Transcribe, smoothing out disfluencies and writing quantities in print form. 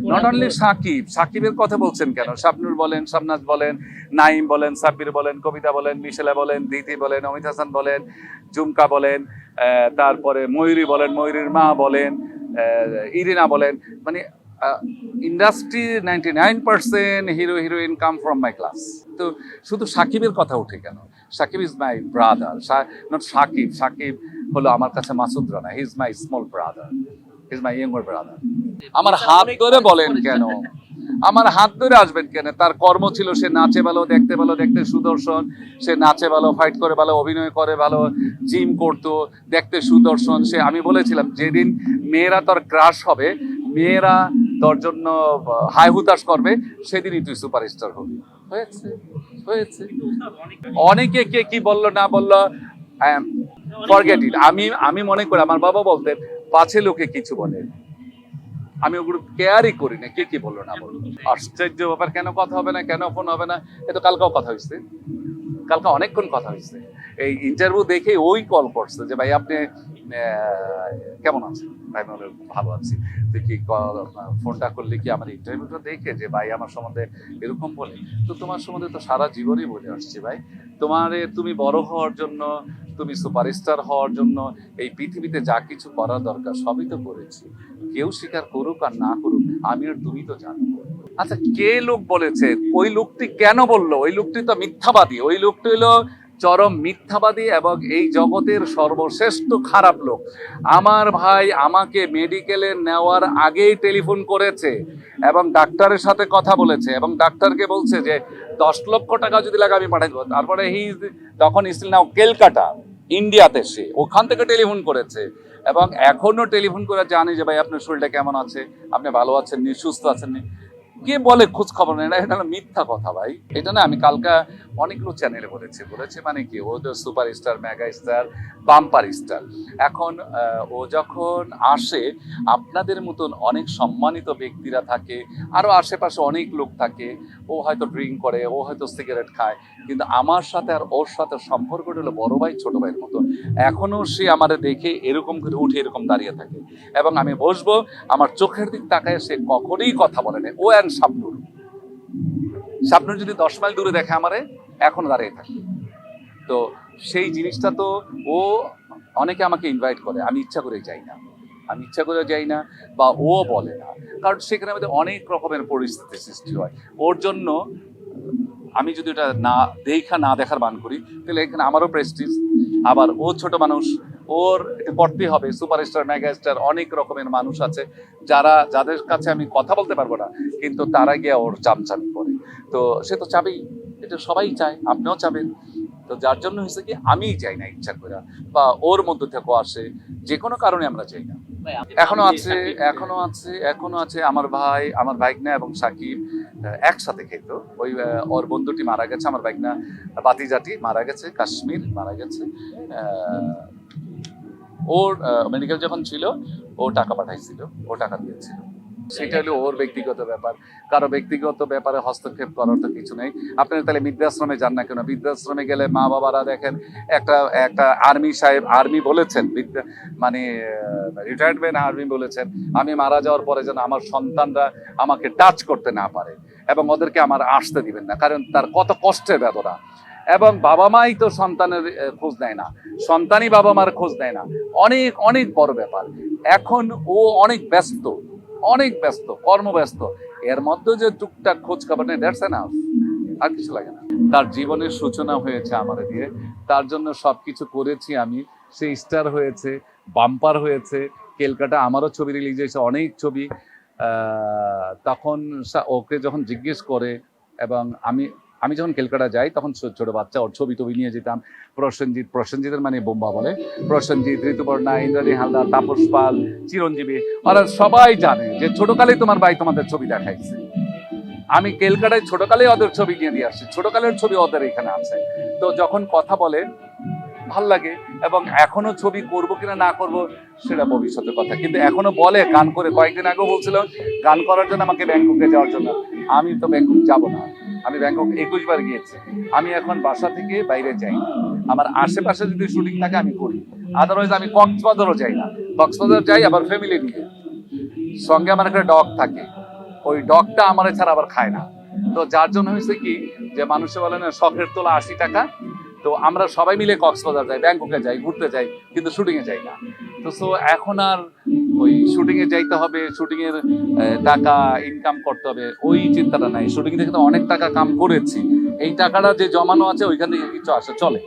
Not only Shakib, সাকিবের কথা বলছেন কেন? শাবনূর বলেন, শাবনাজ বলেন, নাইম বলেন, সাব্বির বলেন, কবিতা বলেন, মিশেলা বলেন, দিতি বলেন, অমিত হাসান বলেন, ঝুমকা বলেন, তারপরে ময়ূরী বলেন, ময়ূরীর মা বলেন, ইরিনা বলেন, মানে industry 99% hero heroine come from my class. তো শুধু সাকিবের কথা উঠে কেন? Shakib is my brother, not Shakib. Shakib হলো আমার কাছে Masud Rana, he is my small brother, he is my younger brother. আমার হাত ধরে বলেন কেন? আমার হাত ধরে আসবেন কেন? তার কর্ম ছিল সে নাচে ভালো, দেখতে সুদর্শন, সে নাচে ভালো, ফাইট করে ভালো, অভিনয় করে ভালো, জিম করতো, দেখতে সুদর্শন। সে, আমি বলেছিলাম যেদিন মেয়েরা তোর ক্রাশ হবে, মেয়েরা তোর জন্য হাই হুতাশ করবে, সেদিনই তুই সুপারস্টার হবি। হয়েছে, হয়েছে। অনেকে কে কি বললো না বললো, ফরগেট ইট। আমি মনে করি, আমার বাবা বলতেন, পাছে লোকে কিছু বলে, আমি ওগুলো কেয়ারই করি না, কে কি বললো না বললো। আশ্চর্য ব্যাপার, কেন কথা হবে না, কেন ফোন হবে না? এ তো কালকেও কথা হয়েছে, কালকে অনেকক্ষণ কথা হয়েছে। এই ইন্টারভিউ দেখে ওই কল করছে যে ভাই আপনি কেমন আছেন? ভাই বলে ভালো আছি। তুই কি ফোনটা করলি কি আমার ইন্টারভিউটা দেখে, যে ভাই আমার সম্বন্ধে এরকম বলে? তো তোমার সম্বন্ধে তো সারা জীবনই বলে আসছি ভাই। তুমি বড় হওয়ার জন্য, তুমি সুপারস্টার হওয়ার জন্য এই পৃথিবীতে যা কিছু করার দরকার সবই তো করেছি। কেউ স্বীকার করুক আর না করুক, আমি আর তুমি তো জানো। আচ্ছা, কে লোক বলেছে? ওই লোকটি কেন বললো? ওই লোকটি তো মিথ্যাবাদী। ওই লোকটি হলো চরম মিথ্যাবাদী এবং এই জগতের সর্বশ্রেষ্ঠ খারাপ লোক। আমার ভাই আমাকে মেডিকেলে নেওয়ার আগেই টেলিফোন করেছে এবং ডাক্তারের সাথে কথা বলেছে এবং ডাক্তারকে বলছে যে 10 লক্ষ টাকা যদি লাগে আমি পাঠাই দেবো। তারপরে তখন স্টিল নাও ক্যালকাটা, ইন্ডিয়াতে, সে ওখান থেকে টেলিফোন করেছে এবং এখনো টেলিফোন করে জানি যে ভাই আপনার শরীরটা কেমন আছে, আপনি ভালো আছেন নি, সুস্থ আছেন নি। কে বলে খোঁজ খবর নেই? না, এটা হলো মিথ্যা কথা ভাই। এটা না আমি কালকে অনেকগুলো চ্যানেলে বলেছে মানে কি, ও তো super star, mega star, bumper star. এখন ও যখন আসে, আপনাদের মতন অনেক সম্মানিত ব্যক্তিরা থাকে, আরো আশেপাশে অনেক লোক থাকে। ও হয়তো ড্রিঙ্ক করে, ও হয়তো সিগারেট খায়, কিন্তু আমার সাথে আর ওর সাথে সম্পর্কটা হলো বড় ভাই ছোট ভাইয়ের মতো। এখনো সে আমারে দেখে এরকম করে উঠে এরকম দাঁড়িয়ে থাকে এবং আমি বসবো, আমার চোখের দিক তাকায় সে কখনোই কথা বলে না। ও অ্যান্ড শাবনূর যদি 10 মাইল দূরে দেখে আমারে, এখনো দাঁড়িয়ে থাকে। তো সেই জিনিসটা তো, ও অনেকে আমাকে ইনভাইট করে, আমি ইচ্ছা করে যাই না, বা ও বলে না, কারণ সেখানে আমাদের অনেক রকমের পরিস্থিতি সৃষ্টি হয়। ওর জন্য আমি যদি এটা না দেখার বান করি, তাহলে এখানে আমারও প্রেস্টিজ। আবার ও ছোট মানুষ, ওর এটা করতেই হবে। সুপারস্টার, মেগা স্টার, অনেক রকমের মানুষ আছে যাদের কাছে আমি কথা বলতে পারবো না, কিন্তু তারা গিয়ে ওর চামচামি করে। তো সে তো চাবেই, এটা সবাই চায়, আপনিও চাবেন। তো যার জন্য হয়েছে কি, আমিই চাই না ইচ্ছা করে, বা ওর মধ্যে থেকে আসে, যে কোনো কারণে আমরা চাই না। এখনো আছে আমার ভাইগনা এবং সাকিব একসাথে খেত। ওই ওর বন্ধুটি মারা গেছে, আমার ভাইগনা বাতিজাটি মারা গেছে, কাশ্মীর মারা গেছে। ওর মেডিকেল যখন ছিল, ও টাকা পাঠাইছিল, ও টাকা দিয়েছিল। সেটা হলো ওর ব্যক্তিগত ব্যাপার। কারো ব্যক্তিগত ব্যাপারে হস্তক্ষেপ করার তো কিছু নেই। আপনারা তাহলে বৃদ্ধাশ্রমে যান না কেন? বৃদ্ধাশ্রমে গেলে মা বাবারা দেখেন, একটা আর্মি বলেছেন, মানে রিটায়ারমেন্ট আর্মি বলেছেন, আমি মারা যাওয়ার পরে যেন আমার সন্তানরা আমাকে টাচ করতে না পারে এবং ওদেরকে আমার আসতে দিবেন না, কারণ তার কত কষ্টের বেদনা। এবং বাবা মাই তো সন্তানের খোঁজ নেয় না, সন্তানই বাবা মার খোঁজ নেয় না। অনেক অনেক বড় ব্যাপার। এখন ও অনেক ব্যস্ত, কর্মব্যস্ত। এর মধ্যে যে টুকটাক খোঁজ খবর নেই, দ্যাটস এনাফ, আর কিছু লাগে না। তার জীবনের সূচনা হয়েছে আমার দিয়ে, তার জন্য সবকিছু করেছি আমি। সে স্টার হয়েছে, বাম্পার হয়েছে, ক্যালকাটা আমারও ছবি রিলিজ হয়েছে, অনেক ছবি। তখন ওকে যখন জিজ্ঞেস করে, এবং আমি যখন ক্যালকাটা যাই তখন ছোট বাচ্চা, ওর ছবি টবি নিয়ে যেতাম। প্রসেনজিতের মানে বোম্বা বলে, প্রসেনজিৎ, ঋতুপর্ণা, ইন্দ্রাণী হালদার, তাপস পাল, চিরঞ্জীবী, ওরা সবাই জানে যে ছোটকালেই তোমার ভাই তোমাদের ছবি দেখাইছে। আমি ক্যালকাটায় ছোটকালেই ওদের ছবি নিয়ে দিয়ে আসছি, ছোটকালের ছবি ওদের এখানে আছে। তো যখন কথা বলে ভাল লাগে, এবং এখনো ছবি করবো কিনা না করবো সেটা ভবিষ্যতের কথা। কিন্তু এখনো বলে, গান করে, কয়েকদিন আগেও বলছিল গান করার জন্য আমাকে ব্যাংককে যাওয়ার জন্য। আমি তো ব্যাংকক যাব না, আমি ব্যাংকক 21 বার গিয়েছি। আমি এখন বাসা থেকে বাইরে যাই না। আমার আশেপাশে যদি শুটিং থাকে আমি করি, আদারওয়াইজ আমি কক্সবাজারও যাই না। কক্সবাজার যাই আবার ফ্যামিলি নিয়ে, সঙ্গে আমার একটা ডগ থাকে, ওই ডগটা আমার ছাড়া আবার খায় না। তো যার জন্য হয়েছে কি যে মানুষে বলে না শখের তোলা 80 টাকা। তো আমরা সবাই মিলে কক্সবাজার যাই, ব্যাংককে যাই, ঘুরতে যাই, কিন্তু শুটিং এ যাই না। তো সো এখন আর ওই শুটিং এ যাইতে হবে, শুটিং এর টাকা ইনকাম করতে হবে, ওই চিন্তাটা নাই। শুটিং থেকে তো অনেক টাকা কাম করেছি, এই টাকাটা যে জমানো আছে ওইখান থেকে কিছু আসে চলে।